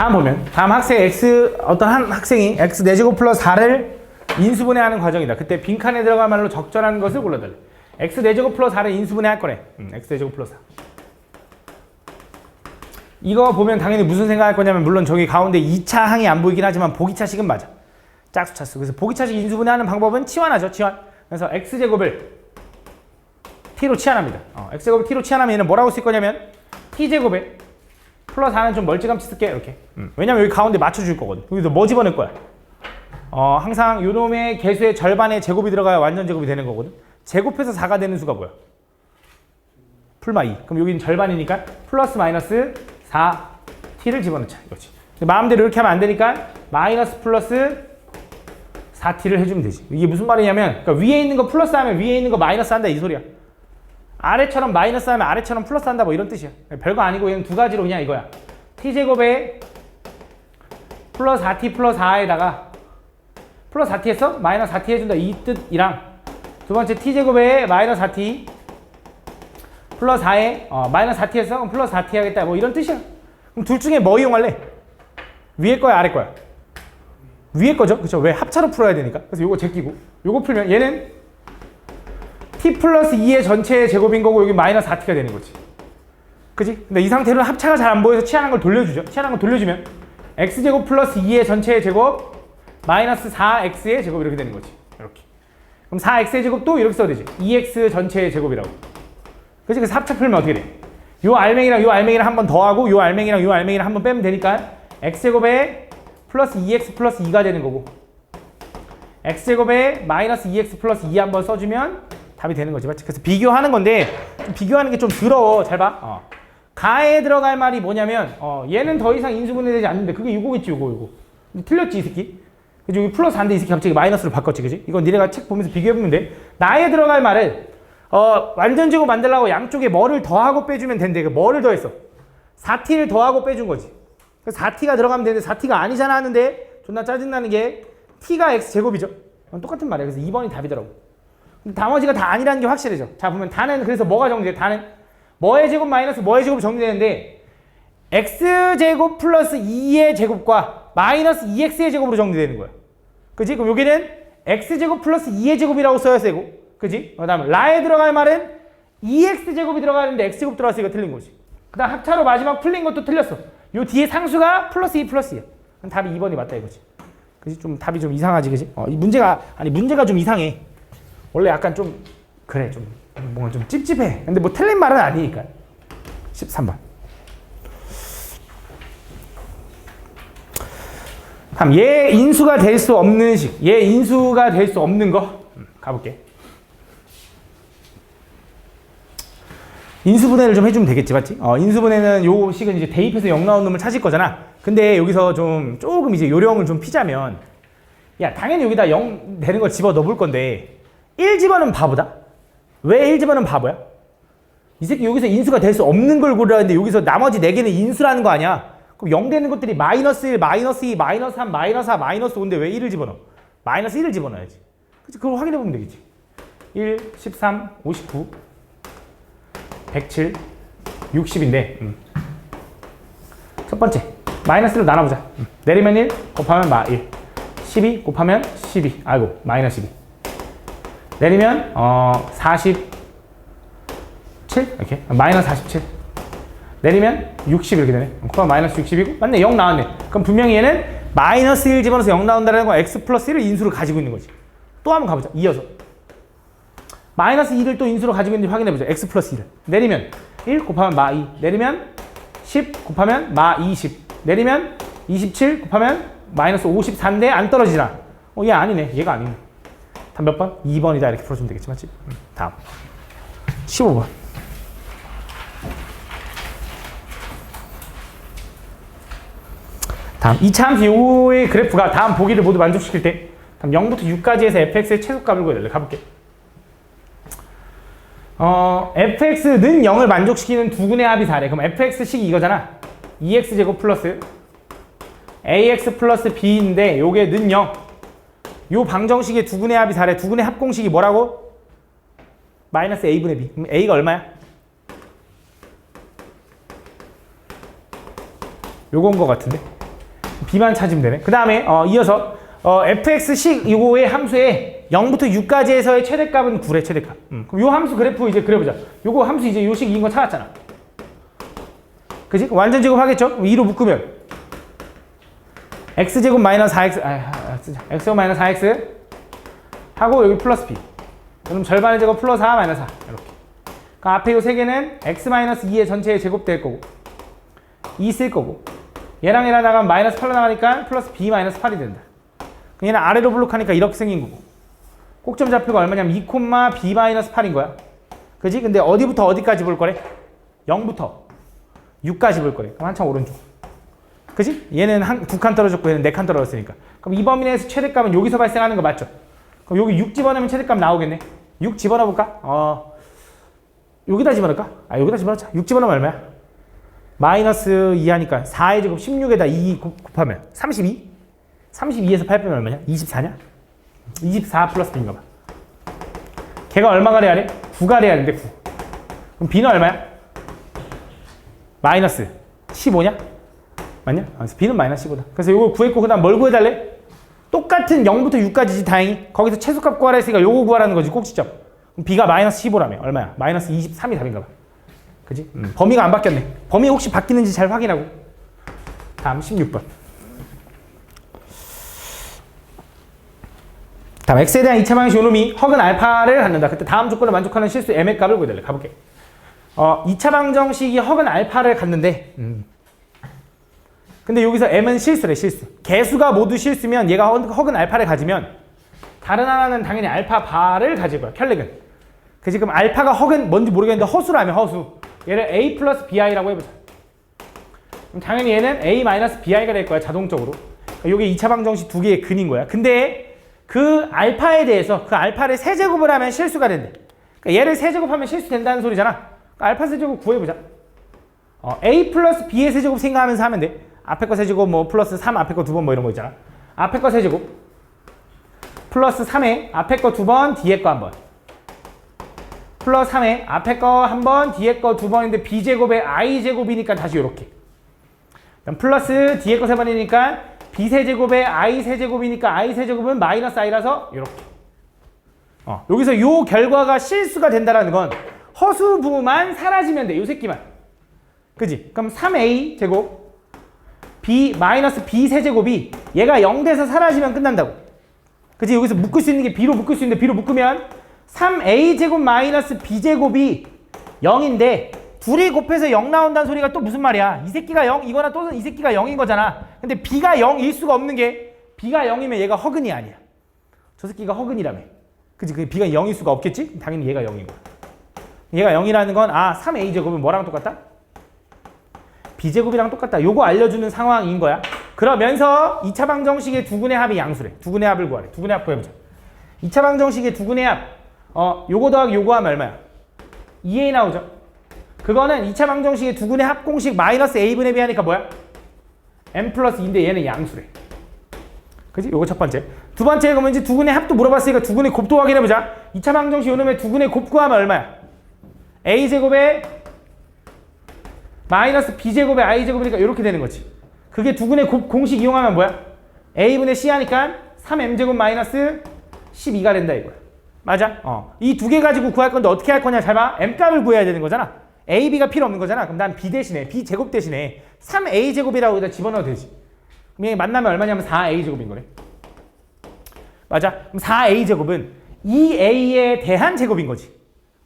다음 보면 다음 학생 x 어떤 한 학생이 x 4제곱 플러스 4를 인수분해하는 과정이다. 그때 빈칸에 들어갈 말로 적절한 것을 골라달래. x 4제곱 플러스 4를 인수분해할 거래. x 4제곱 플러스 4. 이거 보면 당연히 무슨 생각할 거냐면 물론 저기 가운데 2차 항이 안 보이긴 하지만 보기차식은 맞아. 짝수차수. 그래서 보기차식 인수분해하는 방법은 치환하죠. 치환. 그래서 x제곱을 t로 치환합니다. x제곱을 t로 치환하면 얘는 뭐라고 쓸 거냐면 t제곱에 플러스 4는 좀 멀찌감치 쓸게. 이렇게. 왜냐면 여기 가운데 맞춰줄 거거든. 여기서 뭐 집어넣을 거야? 항상 요놈의 개수의 절반의 제곱이 들어가야 완전 제곱이 되는 거거든. 제곱해서 4가 되는 수가 뭐야? 풀마 2. 그럼 여기는 절반이니까 플러스 마이너스 4t를 집어넣자. 이거지. 마음대로 이렇게 하면 안 되니까 마이너스 플러스 4t를 해주면 되지. 이게 무슨 말이냐면 그러니까 위에 있는 거 플러스 하면 위에 있는 거 마이너스 한다 이 소리야. 아래처럼 마이너스 하면 아래처럼 플러스 한다 뭐 이런 뜻이야. 별거 아니고 얘는 두 가지로 그냥 이거야. t제곱에 플러스 4t 플러스 4에다가 플러스 4t 했어? 마이너스 4t 해준다 이 뜻이랑 두 번째 t제곱에 마이너스 4t 플러스 4에 마이너스 4t 했어? 그럼 플러스 4t 하겠다 뭐 이런 뜻이야. 그럼 둘 중에 뭐 이용할래? 위에 거야 아래 거야? 위에 거죠? 그쵸? 왜? 합차로 풀어야 되니까. 그래서 요거 제끼고 요거 풀면 얘는 t 플러스 2의 전체의 제곱인 거고 여기 마이너스 4t가 되는 거지. 그지? 근데 이 상태로는 합차가 잘 안 보여서 치환한 걸 돌려주죠. 치환한 걸 돌려주면 x제곱 플러스 2의 전체의 제곱 마이너스 4x의 제곱 이렇게 되는 거지. 이렇게. 그럼 4x의 제곱도 이렇게 써야 되지. 2x 전체의 제곱이라고. 그치? 그래서 합차 풀면 어떻게 돼? 요 알맹이랑 요 알맹이랑 한 번 더하고 요 알맹이랑 요 알맹이랑 한 번 빼면 되니까 x제곱에 플러스 2x 플러스 2가 되는 거고 x제곱에 마이너스 2x 플러스 2 한번 써주면 답이 되는 거지. 맞지? 그래서 비교하는 건데 비교하는 게 좀 더러워. 잘 봐. 가에 들어갈 말이 뭐냐면 얘는 더 이상 인수분해되지 않는데 그게 이거겠지. 이거 틀렸지 이 새끼. 그치? 여기 플러스 안돼 이 새끼 갑자기 마이너스로 바꿨지. 그치? 이건 니네가 책 보면서 비교해보면 돼. 나에 들어갈 말은 완전 제곱 만들려고 양쪽에 뭐를 더하고 빼주면 된대. 그 뭐를 더했어? 4t를 더하고 빼준 거지. 그래서 4t가 들어가면 되는데 4t가 아니잖아 하는데 존나 짜증나는 게 t가 x제곱이죠. 똑같은 말이야. 그래서 2번이 답이더라고. 나머지가 다 아니라는 게 확실해져. 자 보면 다는 그래서 뭐가 정리돼? 다는 뭐의 제곱 마이너스 뭐의 제곱 정리되는데 x제곱 플러스 2의 제곱과 마이너스 2x의 제곱으로 정리되는 거야. 그지? 그럼 여기는 x제곱 플러스 2의 제곱이라고 써야 되고 그지? 그 다음에 라에 들어갈 말은 2x제곱이 들어가는데 x제곱 들어갔으니까 틀린 거지. 그 다음 합차로 마지막 풀린 것도 틀렸어. 요 뒤에 상수가 플러스 2 플러스 2야. 그럼 답이 2번이 맞다 이거지. 그지? 좀 답이 좀 이상하지 그지? 이 문제가 좀 이상해. 원래 약간 좀 그래 좀 뭔가 좀 찝찝해. 근데 뭐 틀린 말은 아니니까. 13번. 다음 얘 인수가 될 수 없는 식. 얘 인수가 될 수 없는 거 가볼게. 인수분해를 좀 해주면 되겠지, 맞지? 인수분해는 요 식은 이제 대입해서 0 나온 놈을 찾을 거잖아. 근데 여기서 조금 이제 요령을 좀 피자면 야 당연히 여기다 0 되는 걸 집어 넣을 건데 1 집어넣으면 바보다? 왜 1 집어넣으면 바보야? 이 새끼 여기서 인수가 될 수 없는 걸 고르라는데 여기서 나머지 4개는 인수라는 거 아니야? 그럼 0 되는 것들이 마이너스 1, 마이너스 2, 마이너스 3, 마이너스 4, 마이너스 5인데 왜 1을 집어넣어? 마이너스 1을 집어넣어야지. 그치? 그걸 확인해보면 되겠지. 1, 13, 59, 107, 60인데 첫 번째 마이너스로 나눠보자. 내리면 1 곱하면 마 1, 12 곱하면 12, 아이고 마이너스 12. 내리면 47 이렇게 마이너스 47 내리면 60 이렇게 되네. 그럼 마이너스 60이고 맞네 0 나왔네. 그럼 분명히 얘는 마이너스 1 집어넣어서 0 나온다는 건 x 플러스 1을 인수로 가지고 있는 거지. 또 한번 가보자. 이어서 마이너스 2를 또 인수로 가지고 있는지 확인해보자. x 플러스 1을 내리면 1 곱하면 마 2 내리면 10 곱하면 마 20 내리면 27 곱하면 마이너스 54인데 안 떨어지잖아. 얘 아니네. 얘가 아니네. 다음 몇 번? 2번이다 이렇게 풀어주면 되겠지 맞지? 다음 15번. 다음 2차 함수 요의 그래프가 다음 보기를 모두 만족시킬 때 다음 0부터 6까지 해서 fx의 최소값을 구해달래. 가볼게. fx는 0을 만족시키는 두 군의 합이 4래. 그럼 fx식이 이거잖아. 2x제곱 플러스 ax 플러스 b인데 요게 는 0. 요 방정식의 두 군의 합이 4래. 두 군의 합공식이 뭐라고? 마이너스 a분의 b. 그럼 a가 얼마야? 요건 거 같은데? b만 찾으면 되네. 그 다음에 이어서 fx식 요거의 함수에 0부터 6까지에서의 최대값은 9래 최대값. 그럼 요 함수 그래프 이제 그려보자. 요거 함수 이제 요식 이긴 거 찾았잖아. 그지? 완전 제곱하겠죠? 2로 묶으면 x제곱 마이너스 4x x제곱 마이너스 4x 하고 여기 플러스 b. 그럼 절반의 제곱 플러스 4 마이너스 4 이렇게. 그럼 앞에 요 세 개는 x 마이너스 2의 전체의 제곱 될 거고 2 쓸 거고 얘랑 나가면 마이너스 8로 나가니까 플러스 b 마이너스 8이 된다. 그럼 얘는 아래로 블록하니까 이렇게 생긴 거고 꼭점 좌표가 얼마냐면 2, b 마이너스 8인 거야. 그지? 근데 어디부터 어디까지 볼 거래? 0부터 6까지 볼 거래. 그럼 한참 오른쪽. 그지? 얘는 2칸 떨어졌고 얘는 4칸 떨어졌으니까. 그럼 이 범위 내에서 최대값은 여기서 발생하는 거 맞죠? 그럼 여기 6 집어넣으면 최대값 나오겠네. 6 집어넣어볼까? 여기다 집어넣을까? 여기다 집어넣자. 6 집어넣으면 얼마야? 마이너스 2 하니까 4의 제곱 16에다 2 곱하면 32? 32에서 8 빼면 얼마냐? 24냐? 24 플러스 b인가 봐. 걔가 얼마가 돼야 돼? 9가 돼야 되는데 9. 그럼 b는 얼마야? 마이너스 15냐? 맞냐? 그래서 b는 마이너스 15다. 그래서 이거 구했고 그 다음 뭘 구해달래? 똑같은 0부터 6까지지 다행히. 거기서 최소값 구하라 했으니까 요거 구하라는 거지 꼭지점. 그럼 b가 마이너스 15라며 얼마야? 마이너스 23이 답인가 봐. 그지? 범위가 안 바뀌었네. 범위 혹시 바뀌는지 잘 확인하고. 다음 16번. 다음 x에 대한 2차 방정식 요놈이 허근 알파를 갖는다. 그때 다음 조건을 만족하는 실수 m의 값을 구해달래. 가볼게. 2차 방정식이 허근 알파를 갖는데 근데 여기서 m은 실수래. 실수. 개수가 모두 실수면 얘가 허근 알파를 가지면 다른 하나는 당연히 알파 바를 가질 거야. 켤레근. 그치? 그럼 알파가 허근 뭔지 모르겠는데 허수라면 허수. 얘를 a 플러스 bi라고 해보자. 그럼 당연히 얘는 a 마이너스 bi가 될 거야. 자동적으로. 그러니까 이게 2차 방정식 두 개의 근인 거야. 근데 그 알파에 대해서 그 알파를 세제곱을 하면 실수가 된대. 그러니까 얘를 세제곱하면 실수 된다는 소리잖아. 그러니까 알파 세제곱 구해보자. a 플러스 b의 세제곱 생각하면서 하면 돼. 앞에 거 세제곱 뭐 플러스 3 앞에 거 2번 뭐 이런 거 있잖아. 앞에 거 세제곱 플러스 3에 앞에 거 2번 뒤에 거 1번 플러스 3에 앞에 거 1번 뒤에 거 2번인데 b제곱에 i제곱이니까 다시 요렇게. 플러스 뒤에 거 3번이니까 b세제곱에 i세제곱이니까 i세제곱은 마이너스 i라서 요렇게. 여기서 요 결과가 실수가 된다라는 건 허수부만 사라지면 돼. 요 새끼만. 그지? 그럼 3a 제곱 b 마이너스 b 세제곱이 얘가 0 돼서 사라지면 끝난다고. 그치? 여기서 묶을 수 있는 게 b로 묶을 수 있는데 b로 묶으면 3a 제곱 마이너스 b 제곱이 0인데 둘이 곱해서 0 나온다는 소리가 또 무슨 말이야? 이 새끼가 0 이거나 또 이 새끼가 0인 거잖아. 근데 b가 0일 수가 없는 게 b가 0이면 얘가 허근이 아니야. 저 새끼가 허근이라며. 그치? 그 b가 0일 수가 없겠지? 당연히 얘가 0인 거야. 얘가 0이라는 건 3a 제곱은 뭐랑 똑같다? b제곱이랑 똑같다. 요거 알려주는 상황인 거야. 그러면서 2차 방정식의 두근의 합이 양수래. 두근의 합을 구하래. 두근의 합 구해보자. 2차 방정식의 두근의 합. 요거 더하기 요거 하면 얼마야? 2a 나오죠. 그거는 2차 방정식의 두근의 합 공식 마이너스 a분의 b 하니까 뭐야? m 플러스 2인데 얘는 양수래. 그지? 요거 첫 번째. 두 번째 그러면 이제 두근의 합도 물어봤으니까 두근의 곱도 확인해보자. 2차 방정식 요놈의 두근의 곱 구하면 얼마야? a제곱에 마이너스 b제곱에 i제곱이니까 이렇게 되는 거지. 그게 두근의 곱 공식 이용하면 뭐야? a분의 c 하니까 3m제곱 마이너스 12가 된다 이거야. 맞아? 이 두 개 가지고 구할 건데 어떻게 할 거냐? 잘 봐. m값을 구해야 되는 거잖아. a, b가 필요 없는 거잖아. 그럼 난 b 대신에 b제곱 대신에 3a제곱이라고 여기다 집어넣어도 되지. 그럼 얘 만나면 얼마냐면 4a제곱인 거래. 맞아? 그럼 4a제곱은 2a에 대한 제곱인 거지.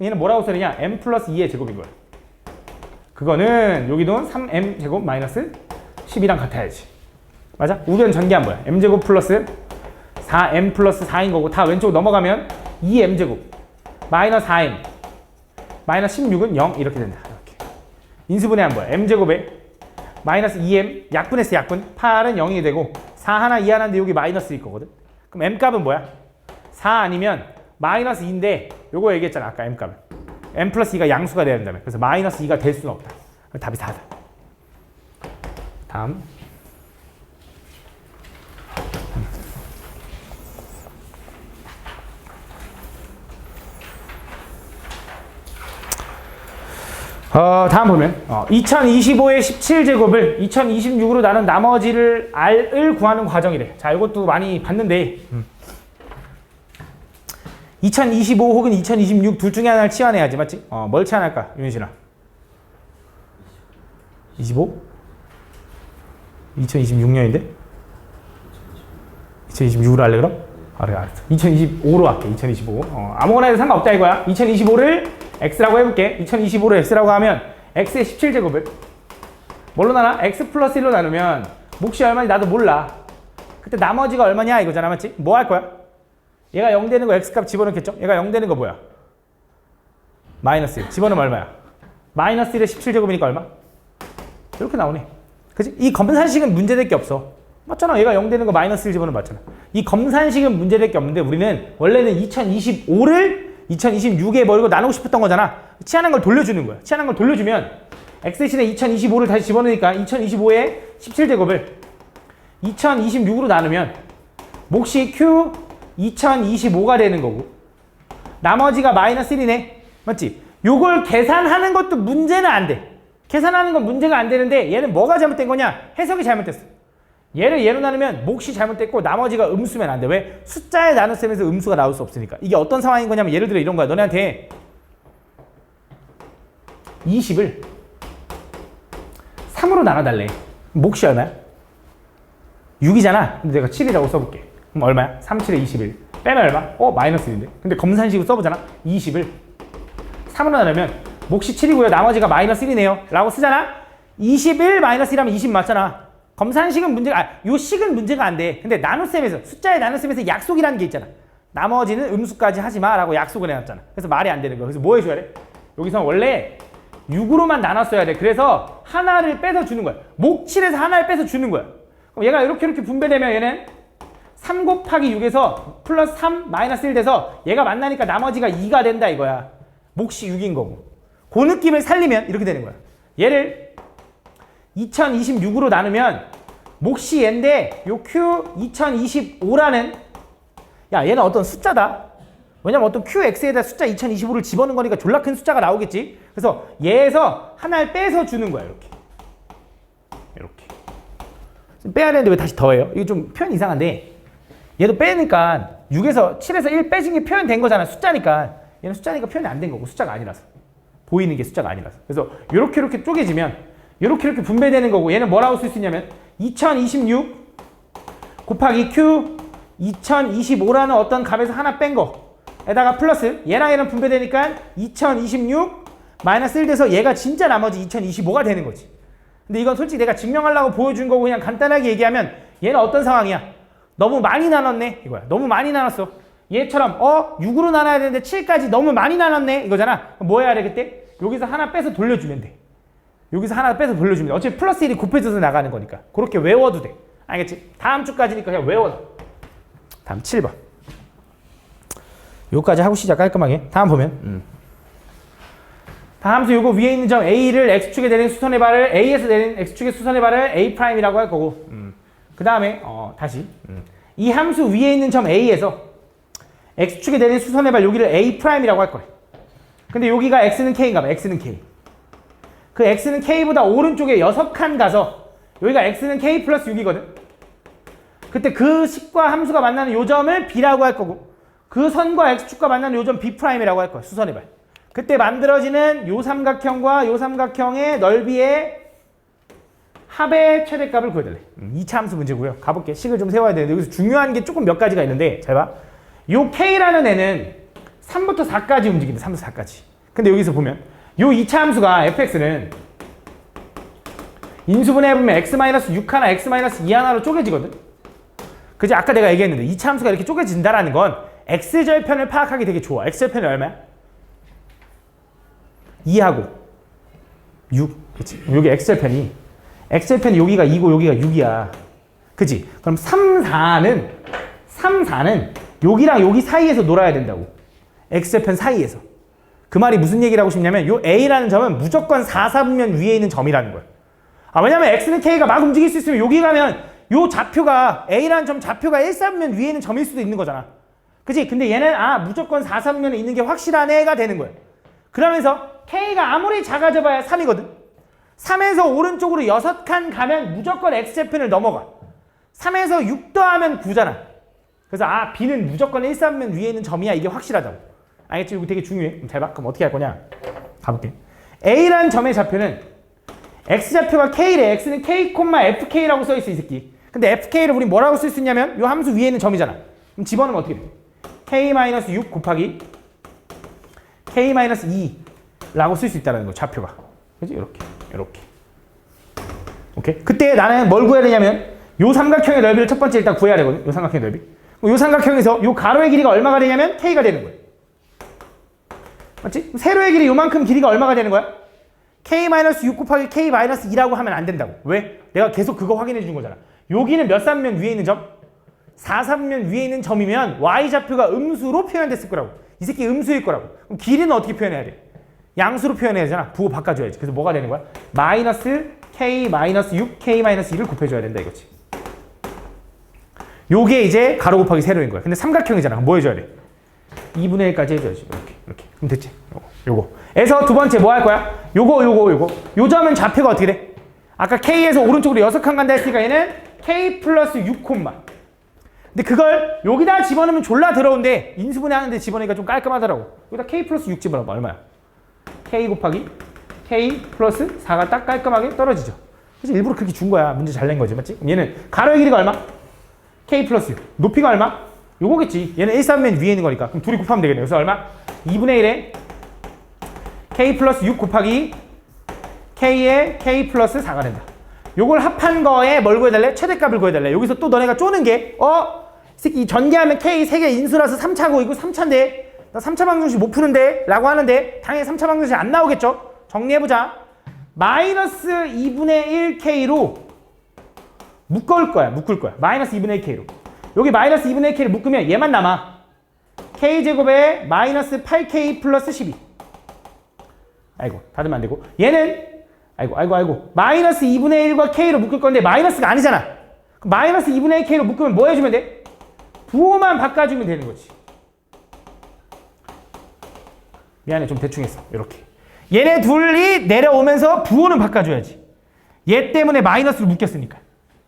얘는 뭐라고 써내냐? m 플러스 2의 제곱인 거야. 그거는 여기도 3m 제곱 마이너스 10이랑 같아야지. 맞아? 우변 전개한 거야. m제곱 플러스 4m 플러스 4인 거고 다 왼쪽 넘어가면 2m 제곱 마이너스 4m 마이너스 16은 0 이렇게 된다. 이렇게. 인수분해한 거야. m제곱에 마이너스 2m 약분했어. 약분. 8은 0이 되고 4 하나 2 하나인데 여기 마이너스일 거거든. 그럼 m값은 뭐야? 4 아니면 마이너스 2인데 요거 얘기했잖아. 아까 m값은. m 플러스 2가 양수가 돼야 된다며. 그래서 마이너스 2가 될 수는 없다. 답이 4다. 다음. 다음 보면 2025의 17제곱을 2026으로 나눈 나머지를 R을 구하는 과정이래. 자, 이것도 많이 봤는데 2025 혹은 2026 둘 중에 하나를 치환해야지, 맞지? 뭘 치환할까, 윤신아? 25? 2026년인데? 2026으로 할래 그럼? 그래, 알았어. 2025로 할게. 2025. 아무거나 해도 상관없다 이거야. 2025를 x라고 해볼게. 2025를 x라고 하면 x의 17제곱을 뭘로 나눠? x 플러스 1로 나누면 몫이 얼마인지 나도 몰라. 그때 나머지가 얼마냐 이거잖아, 맞지? 뭐 할 거야? 얘가 0 되는 거 x값 집어넣겠죠? 얘가 0 되는 거 뭐야? 마이너스 1. 집어넣으면 얼마야? 마이너스 1의 17제곱이니까 얼마? 이렇게 나오네. 그치? 이 검산식은 문제될 게 없어. 맞잖아. 얘가 0 되는 거 마이너스 1 집어넣으면 맞잖아. 이 검산식은 문제될 게 없는데 우리는 원래는 2025를 2026에 버리고 나누고 싶었던 거잖아. 치환한 걸 돌려주는 거야. 치환한 걸 돌려주면 x 대신에 2025를 다시 집어넣으니까 2025의 17제곱을 2026으로 나누면 몫이 q 2025가 되는 거고 나머지가 마이너스 1이네. 맞지? 요걸 계산하는 것도 문제는 안 돼. 계산하는 건 문제가 안 되는데 얘는 뭐가 잘못된 거냐? 해석이 잘못됐어. 얘를 얘로 나누면 몫이 잘못됐고 나머지가 음수면 안 돼. 왜? 숫자에 나눗셈에서 음수가 나올 수 없으니까. 이게 어떤 상황인 거냐면 예를 들어 이런 거야. 너네한테 20을 3으로 나눠달래. 몫이 얼마야? 6이잖아. 근데 내가 7이라고 써볼게. 그럼 얼마야? 3, 7에 21. 빼면 얼마? 마이너스 1인데. 근데 검산식으로 써보잖아. 20을 3으로 나누면 몫이 7이고요. 나머지가 마이너스 1이네요. 라고 쓰잖아. 21 마이너스 1하면 20 맞잖아. 검산식은 문제가, 요 식은 문제가 안 돼. 근데 나눗셈에서, 숫자의 나눗셈에서 약속이라는 게 있잖아. 나머지는 음수까지 하지 마 라고 약속을 해놨잖아. 그래서 말이 안 되는 거야. 그래서 뭐 해줘야 돼? 여기서 원래 6으로만 나눴어야 돼. 그래서 하나를 빼서 주는 거야. 목 7에서 하나를 빼서 주는 거야. 그럼 얘가 이렇게 분배되면 얘는 3 곱하기 6에서 플러스 3 마이너스 1 돼서 얘가 만나니까 나머지가 2가 된다 이거야. 몫이 6인 거고. 그 느낌을 살리면 이렇게 되는 거야. 얘를 2026으로 나누면 몫이 얘인데 요 Q 2025라는 야 얘는 어떤 숫자다. 왜냐면 어떤 QX에다 숫자 2025를 집어넣은 거니까 졸라 큰 숫자가 나오겠지. 그래서 얘에서 하나를 빼서 주는 거야. 이렇게 빼야 되는데 왜 다시 더해요? 이거 좀 표현 이상한데 얘도 빼니까 6에서 7에서 1 빼진 게 표현된 거잖아. 숫자니까. 얘는 숫자니까 표현이 안 된 거고 숫자가 아니라서. 보이는 게 숫자가 아니라서. 그래서 이렇게 쪼개지면 이렇게 분배되는 거고 얘는 뭐라고 쓸 수 있냐면 2026 곱하기 Q 2025라는 어떤 값에서 하나 뺀 거에다가 플러스 얘랑 얘랑 분배되니까 2026 마이너스 1 돼서 얘가 진짜 나머지 2025가 되는 거지. 근데 이건 솔직히 내가 증명하려고 보여준 거고 그냥 간단하게 얘기하면 얘는 어떤 상황이야? 너무 많이 나눴네 이거야. 너무 많이 나눴어. 얘처럼 6으로 나눠야 되는데 7까지 너무 많이 나눴네 이거잖아. 그럼 뭐 해야 돼 그때? 여기서 하나 빼서 돌려주면 돼. 여기서 하나 빼서 돌려주면 돼. 어차피 플러스 1이 곱해져서 나가는 거니까. 그렇게 외워도 돼. 알겠지? 다음 주까지니까 그냥 외워놔. 다음 7번. 요까지 하고 시작 깔끔하게. 다음 보면 다음 수 요거 위에 있는 점 A를 X축에 내린 수선의 발을 A에서 내린 X축의 수선의 발을 A'이라고 할 거고 그 다음에 다시 이 함수 위에 있는 점 A에서 X축에 내린 수선의 발 여기를 A'이라고 할 거래. 근데 여기가 X는 K인가 봐. X는 K. 그 X는 K보다 오른쪽에 6칸 가서 여기가 X는 K 플러스 6이거든. 그때 그 식과 함수가 만나는 요 점을 B라고 할 거고 그 선과 X축과 만나는 요 점 B'이라고 할 거야. 수선의 발. 그때 만들어지는 요 삼각형과 요 삼각형의 넓이의 합의 최대값을 구해달래. 2차 함수 문제고요. 가볼게. 식을 좀 세워야 되는데 여기서 중요한 게 조금 몇 가지가 있는데 잘 봐. 요 K라는 애는 3부터 4까지 움직인다. 3부터 4까지. 근데 여기서 보면 요 2차 함수가 fx는 인수분해 해보면 x-6 하나, x-2 하나로 쪼개지거든. 그지? 아까 내가 얘기했는데 2차 함수가 이렇게 쪼개진다라는 건 x절편을 파악하기 되게 좋아. x절편이 얼마야? 2하고 6. 그치? 여기 x절편이 여기가 2고 여기가 6이야. 그치? 그럼 3, 4는 여기랑 여기 사이에서 놀아야 된다고. x절편 사이에서. 그 말이 무슨 얘기를 하고 싶냐면 요 A라는 점은 무조건 4, 4분면 위에 있는 점이라는 거야. 왜냐면 X는 K가 막 움직일 수 있으면 여기 가면 요 좌표가 A라는 점 좌표가 1, 4분면 위에 있는 점일 수도 있는 거잖아. 그치? 근데 얘는 무조건 4, 4분면에 있는 게 확실한 애가 되는 거야. 그러면서 K가 아무리 작아져 봐야 3이거든. 3에서 오른쪽으로 6칸 가면 무조건 X좌표를 넘어가. 3에서 6 더하면 9잖아. 그래서 B는 무조건 1,3면 위에 있는 점이야. 이게 확실하다고. 알겠지? 이거 되게 중요해. 잘 봐. 그럼 어떻게 할 거냐? 가볼게. A라는 점의 좌표는 X좌표가 K래. X는 K, FK라고 써있어, 이 새끼. 근데 FK를 우리 뭐라고 쓸 수 있냐면 이 함수 위에 있는 점이잖아. 그럼 집어넣으면 어떻게 돼? K-6 곱하기 K-2라고 쓸 수 있다는 거, 좌표가. 그지? 이렇게. 오케이? 그때 나는 뭘 구해야 되냐면 요 삼각형의 넓이를 첫 번째 일단 구해야 되거든. 요 삼각형의 넓이. 요 삼각형에서 요 가로의 길이가 얼마가 되냐면 K가 되는 거야. 맞지? 세로의 길이 요만큼 길이가 얼마가 되는 거야? K-6 곱하기 K-2라고 하면 안 된다고. 왜? 내가 계속 그거 확인해 준 거잖아. 여기는 몇 삼면 위에 있는 점? 4삼면 위에 있는 점이면 Y좌표가 음수로 표현됐을 거라고. 이 새끼 음수일 거라고. 그럼 길이는 어떻게 표현해야 돼? 양수로 표현해야 되잖아. 부호 바꿔줘야지. 그래서 뭐가 되는 거야? 마이너스 K-6, K-2를 곱해줘야 된다 이거지. 요게 이제 가로 곱하기 세로인 거야. 근데 삼각형이잖아. 그럼 뭐 해줘야 돼? 2분의 1까지 해줘야지. 이렇게. 그럼 됐지? 요거. 에서 두 번째 뭐 할 거야? 요거. 요 점은 좌표가 어떻게 돼? 아까 K에서 오른쪽으로 6칸 간다 했으니까 얘는 K 플러스 6 콤마. 근데 그걸 여기다 집어넣으면 졸라 더러운데 인수분해 하는데 집어넣으니까 좀 깔끔하더라고. 여기다 K 플러스 6 집어넣으면 얼마야? K 곱하기 K 플러스 4가 딱 깔끔하게 떨어지죠. 그래서 일부러 그렇게 준 거야. 문제 잘 낸 거지. 맞지? 그럼 얘는 가로의 길이가 얼마? K 플러스 6. 높이가 얼마? 요거겠지. 얘는 1,3면 위에 있는 거니까. 그럼 둘이 곱하면 되겠네. 그래서 얼마? 2분의 1에 K 플러스 6 곱하기 K에 K 플러스 4가 된다. 요걸 합한 거에 뭘 구해달래? 최대값을 구해달래. 여기서 또 너네가 쪼는 게 이 새끼 전개하면 K 3개 인수라서 3차고 이거 3차인데 나 3차 방정식 못 푸는데 라고 하는데 당연히 3차 방정식 안 나오겠죠? 정리해보자. 마이너스 2분의 1K로 묶을 거야. 마이너스 2분의 1K로. 여기 마이너스 2분의 1K를 묶으면 얘만 남아. K제곱에 마이너스 8K 플러스 12. 아이고 닫으면 안 되고. 얘는 아이고 마이너스 2분의 1과 K로 묶을 건데 마이너스가 아니잖아. 그럼 마이너스 2분의 1K로 묶으면 뭐 해주면 돼? 부호만 바꿔주면 되는 거지. 미안해 좀 대충 했어. 이렇게 얘네 둘이 내려오면서 부호는 바꿔줘야지. 얘 때문에 마이너스로 묶였으니까.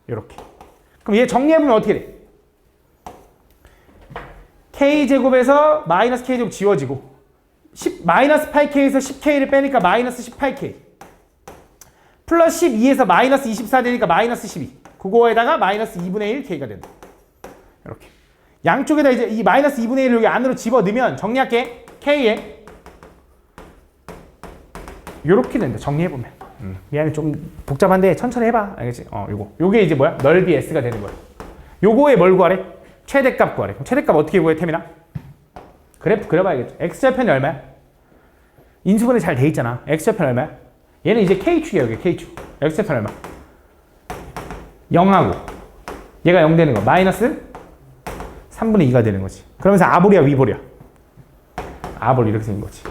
이렇게. 그럼 얘 정리해보면 어떻게 돼? K제곱에서 마이너스 K제곱 지워지고 마이너스 8K에서 10K를 빼니까 마이너스 18K 플러스 12에서 마이너스 24 되니까 마이너스 12. 그거에다가 마이너스 2분의 1K가 된다. 이렇게. 양쪽에다 이제 이 마이너스 2분의 1을 여기 안으로 집어넣으면 정리할게. K에 요렇게 된다. 정리해보면. 미안해 좀 복잡한데 천천히 해봐. 알겠지? 요게 이제 뭐야? 넓이 S가 되는 거야. 요거에 뭘 구하래? 최대값 구하래. 그럼 최대값 어떻게 구해, 태민아? 그래프 그려봐야겠죠. X좌표는 얼마야? 인수분해 잘 돼 있잖아. X좌표는 얼마야? 얘는 이제 K축이야, 여기 K축. X좌표는 얼마? 0하고 얘가 0 되는 거. 마이너스 3분의 2가 되는 거지. 그러면서 아볼이야, 위볼이야? 아볼 이렇게 생긴 거지.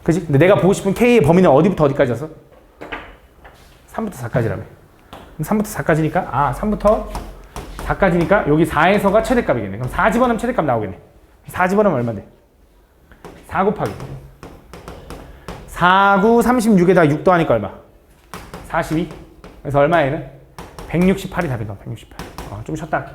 그치? 근데 내가 보고 싶은 K의 범위는 어디부터 어디까지였어? 3부터 4까지라며. 3부터 4까지니까 3부터 4까지니까 여기 4에서가 최대값이겠네. 그럼 4 집어넣으면 최대값 나오겠네. 4 집어넣으면 얼마인데? 4 곱하기 4, 9, 36에다 6 더하니까 얼마? 42. 그래서 얼마에는? 168이 답이다. 168. 좀 쉬었다 할게.